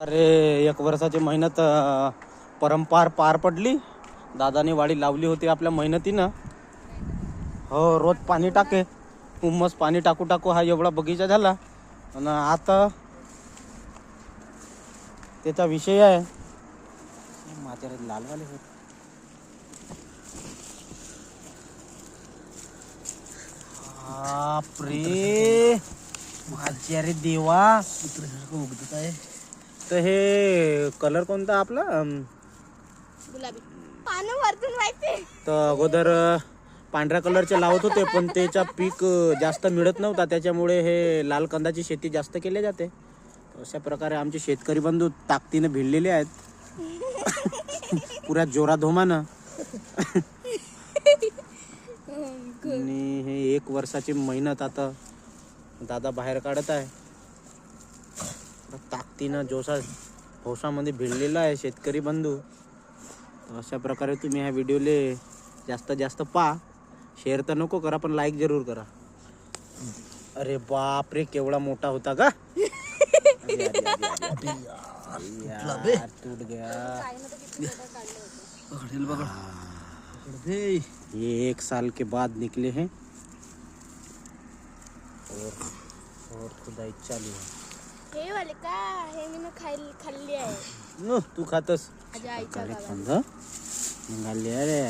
अरे एक वर्षाची मेहनत परंपार पार पडली. दादाने वाडी लावली होती आपल्या मेहनतीनं. हो, रोज पाणी टाके, उम्मस पाणी टाकू टाकू हा एवढा बगीचा झाला. आणि आता त्याचा विषय आहे माझ्या लालवाले होत. बापरे, माझ्या रे देवा, उगत आहे. तर हे कलर कोणता आपला? गुलाबी. पानं वरतून व्हायचे. तर अगोदर पांढऱ्या कलरचे लावत होते, पण त्याचा पीक जास्त मिळत नव्हता, त्याच्यामुळे हे लाल कंदाची शेती जास्त केली जाते. अशा प्रकारे आमचे शेतकरी बंधू ताकदीने भिडलेले आहेत पुऱ्या जोराधोमानं. आणि हे एक वर्षाची मेहनत आता दादा बाहेर काढत आहे. ताकदीनं जोशामध्ये भिडलेला आहे शेतकरी बंधू. अशा प्रकारे तुम्ही ह्या व्हिडिओले जास्तीत जास्त पहा. शेअर तर नको करा, पण लाईक जरूर करा. अरे बाप रे, केवढा मोठा होता का? टूट गया. ये 1 साल के बाद निकले हैं और खुदाई चालू है. हे वाले का हे मी खाल्ली आहे. तू खातस? माझ्या आईच्या गावात. निघाले रे.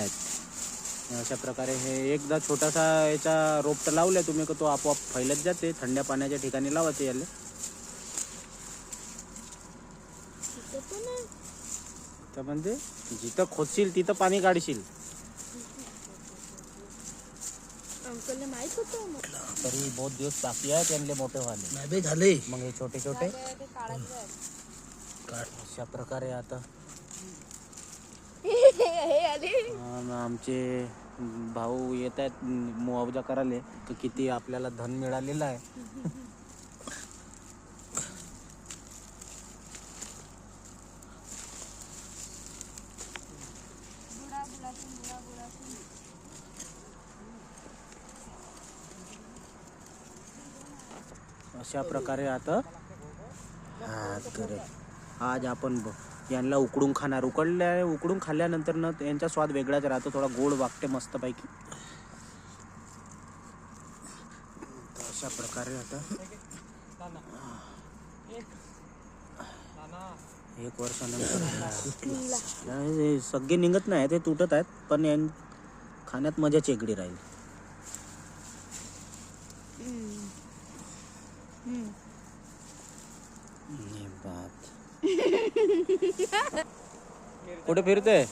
अशा प्रकारे हे एकदा छोटासा याचा रोपट लावलाय तुम्ही का तो आपोआप फैलत जाते. थंड्या पाण्याच्या ठिकाणी लावायचे याले. तर म्हणजे जिथं खोदशील तिथं पाणी काढशील. अंकलने माहित होतं तरी बहुत दिवस बाकी आहे त्यांना मोठे व्हायला. नाही बे झाले. मग हे छोटे छोटे अशा प्रकारे आता हे आले. आमचे भाऊ येत आहेत मुआवजा करायला तर किती आपल्याला धन मिळालेलं आहे. अशा प्रकारे आता आज आपण यांना उकडून खाणार. उकडून खाल्ल्यानंतर ना यांचा स्वाद वेगळाच राहतो, थोडा गोड वागते मस्त पैकी. अशा प्रकारे आता 1 वर्षानंतर सगळे निघत नाही, ते तुटत आहेत, पण खाण्यात मजा चेगडी राहील. कुठे फिरते?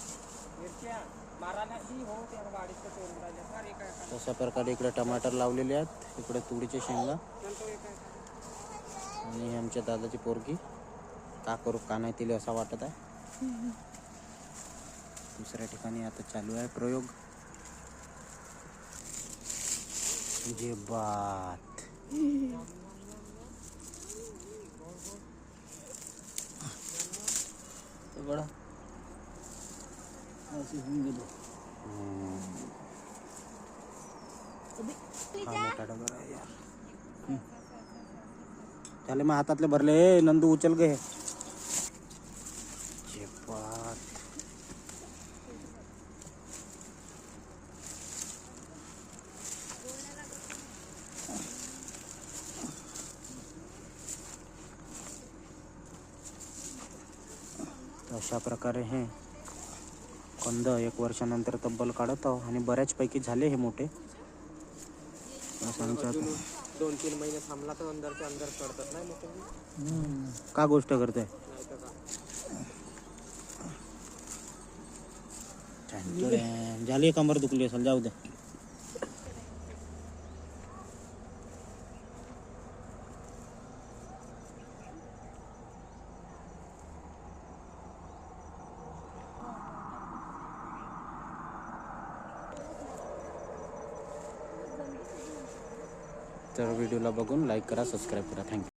तशा प्रकारे इकडे टमाटर लावलेले आहेत, इकडे तुरीचे शेंगा. आणि आमच्या दादाची पोरगी का करू का नाही तिला असा वाटत आहे. दुसऱ्या ठिकाणी आता चालू आहे प्रयोग. जे बात बडा असे होऊन गेलो. हा मोठा डबर आहे यार. त्याले मग हातातले भरले. नंदू उचल गे. जे बात. अशा प्रकारे हे कंद 1 वर्षानंतर तब्बल काढत आहो आणि बऱ्याचपैकी झाले हे मोठे. 2-3 महिने थांबला तर अंदरच्या अंदर चढतात नाही मोठे. का गोष्ट करते? झाली कमर दुखली असेल, जाऊ दे. तर व्हिडिओला बघून लाईक करा, सबस्क्राईब करा. थँक्यू.